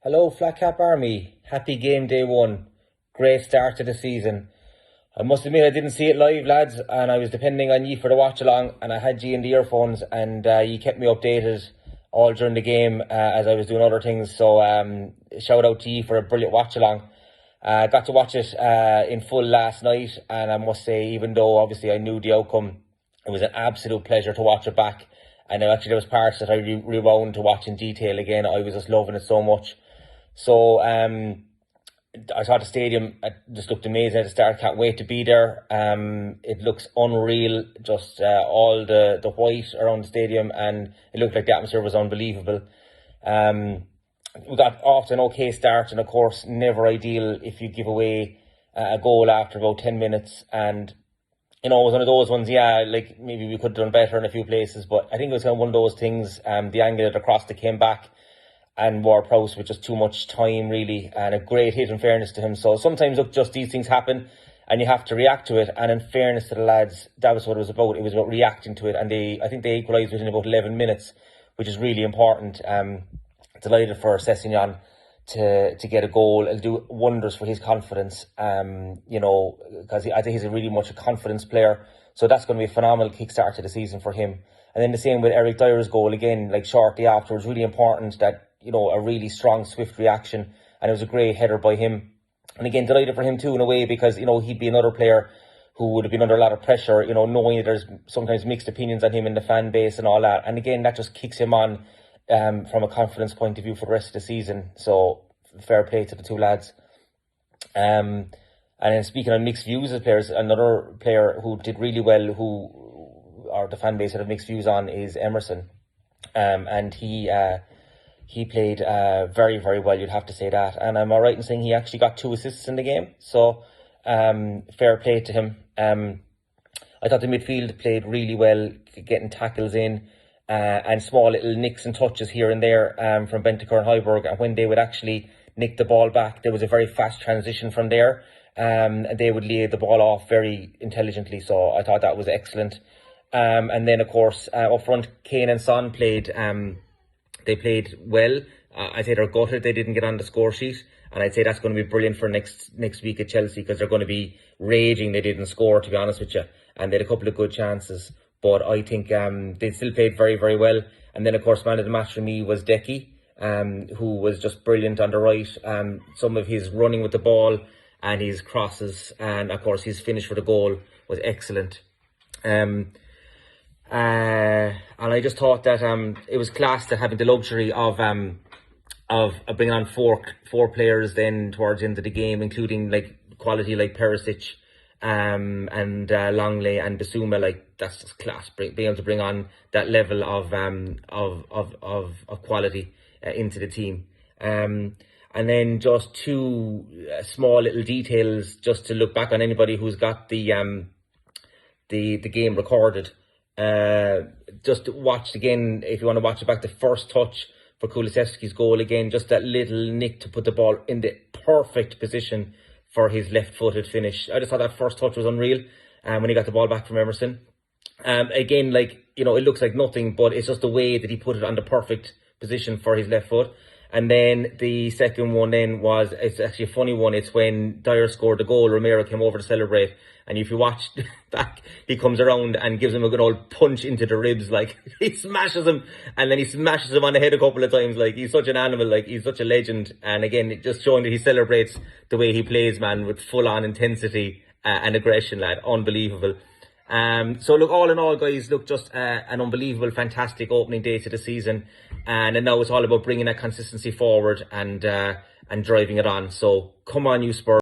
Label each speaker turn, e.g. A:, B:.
A: Hello, Flat Cap Army. Happy game day one. Great start to the season. I must admit I didn't see it live, lads, and I was depending on you for the watch along, and I had you in the earphones, and you kept me updated all during the game as I was doing other things. So shout out to you for a brilliant watch along. Got to watch it in full last night, and I must say, even though obviously I knew the outcome, it was an absolute pleasure to watch it back. And actually there was parts that I rewound to watch in detail again. I was just loving it so much. So I thought the stadium just looked amazing at the start. Can't wait to be there. It looks unreal, just all the white around the stadium, and it looked like the atmosphere was unbelievable. We got off to an okay start, and of course never ideal if you give away a goal after about 10 minutes. And it was one of those ones, like maybe we could have done better in a few places, but I think it was kind of one of those things, the angle that the cross that came back, and Ward-Prowse with just too much time, really, and a great hit in fairness to him. So sometimes, look, just these things happen, and you have to react to it. And in fairness to the lads, that was what it was about. It was about reacting to it, and I think they equalised within about 11 minutes, which is really important. Delighted for Sessegnon to get a goal. It'll do wonders for his confidence, because I think he's really much a confidence player. So that's going to be a phenomenal kickstart to the season for him. And then the same with Eric Dyer's goal again, like shortly after. It was really important that, a really strong, swift reaction. And it was a great header by him. And again, delighted for him too, in a way, because, he'd be another player who would have been under a lot of pressure, knowing that there's sometimes mixed opinions on him in the fan base and all that. And again, that just kicks him on from a confidence point of view for the rest of the season. So fair play to the two lads. And then speaking of mixed views of players, another player who did really well, or the fan base had mixed views on, is Emerson. And he played very, very well, you'd have to say that. And I'm all right in saying he actually got 2 assists in the game. So fair play to him. I thought the midfield played really well, getting tackles in, and small little nicks and touches here and there from Bentancur and Højbjerg. And when they would actually nick the ball back, there was a very fast transition from there. And they would lay the ball off very intelligently. So I thought that was excellent. And then, of course, up front, Kane and Son played... They played well. I'd say they're gutted they didn't get on the score sheet. And I'd say that's going to be brilliant for next week at Chelsea, because they're going to be raging they didn't score, to be honest with you. And they had a couple of good chances. But I think they still played very, very well. And then, of course, man of the match for me was Decky, who was just brilliant on the right. Some of his running with the ball and his crosses, and, of course, his finish for the goal was excellent. And I just thought that it was class to having the luxury of bringing on four players then towards the end of the game, including like quality like Perisic, and Longley and Bissouma. Like, that's just class. Being able to bring on that level of quality into the team. And then just 2 small little details just to look back on anybody who's got the game recorded. Just watch again, if you want to watch it back, the first touch for Kulusevski's goal again, just that little nick to put the ball in the perfect position for his left-footed finish. I just thought that first touch was unreal when he got the ball back from Emerson. Again, like, it looks like nothing, but it's just the way that he put it on the perfect position for his left foot. And then the second one then it's actually a funny one. It's when Dyer scored the goal, Romero came over to celebrate. And if you watch back, he comes around and gives him a good old punch into the ribs. Like, he smashes him, and then he smashes him on the head a couple of times. Like, he's such an animal. Like, he's such a legend. And again, it just showing that he celebrates the way he plays, man, with full-on intensity and aggression, lad. Unbelievable. So look, all in all, guys, look, just an unbelievable, fantastic opening day to the season. And now it's all about bringing that consistency forward and driving it on. So come on, you Spurs.